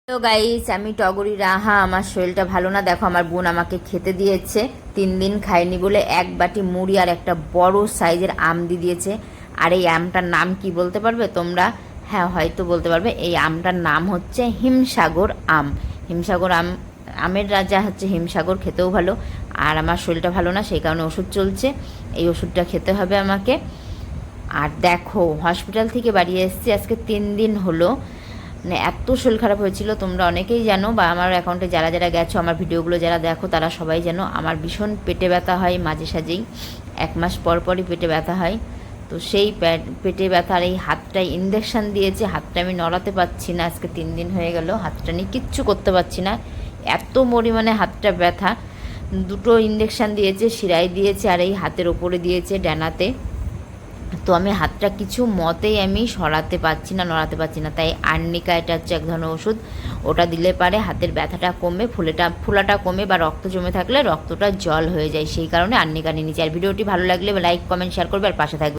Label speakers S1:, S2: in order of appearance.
S1: তো গাইস, আমি টগরি রাহা। আমার শরীরটা ভালো না। দেখো, আমার বোন আমাকে খেতে দিয়েছে 3 দিন খাইনি বলে এক বাটি মুড়ি আর একটা বড় সাইজের আম দিয়ে দিয়েছে। আর এই আমটার নাম কি বলতে পারবে তোমরা? হ্যাঁ, হয়তো বলতে পারবে। এই আমটার নাম হচ্ছে হিমসাগর আম। হিমসাগর আম, আমের রাজা হচ্ছে হিমসাগর, খেতেও ভালো। আর আমার শরীরটা ভালো না, সেই কারণে ওষুধ চলছে, এই ওষুধটা খেতে হবে আমাকে। আর দেখো, হসপিটাল থেকে বাড়ি এসেছি আজকে 3 দিন হলো। মানে এত শরীর খারাপ হয়েছিল, তোমরা অনেকেই জানো, বা আমার অ্যাকাউন্টে যারা যারা গেছো, আমার ভিডিওগুলো যারা দেখো তারা সবাই জানো আমার ভীষণ পেটে ব্যথা হয় মাঝে সাঝেই। 1 মাস পর পরই পেটে ব্যথা হয়। তো সেই পেটে ব্যথার এই হাতটায় ইঞ্জেকশান দিয়েছে, হাতটা আমি নড়াতে পারছি না। আজকে 3 দিন হয়ে গেল, হাতটা নিয়ে কিচ্ছু করতে পারছি না, এত পরিমাণে হাতটা ব্যথা। 2টো ইঞ্জেকশান দিয়েছে, শিরায় দিয়েছে আর এই হাতের ওপরে দিয়েছে ডানাতে। তো আমি হাতটা কিছু মতেই আমি সরাতে পারছি না, নড়াতে পারছি না। তাই আর্নিকা, এটা হচ্ছে এক ধরনের ওষুধ, ওটা দিলে পারে হাতের ব্যথাটা কমে, ফোলাটা কমে, বা রক্ত জমে থাকলে রক্তটা জল হয়ে যায়। সেই কারণে আর্নিকা নিয়ে নিচ্ছি। আর ভিডিওটি ভালো লাগলে লাইক, কমেন্ট, শেয়ার করবে আর পাশে থাকবে।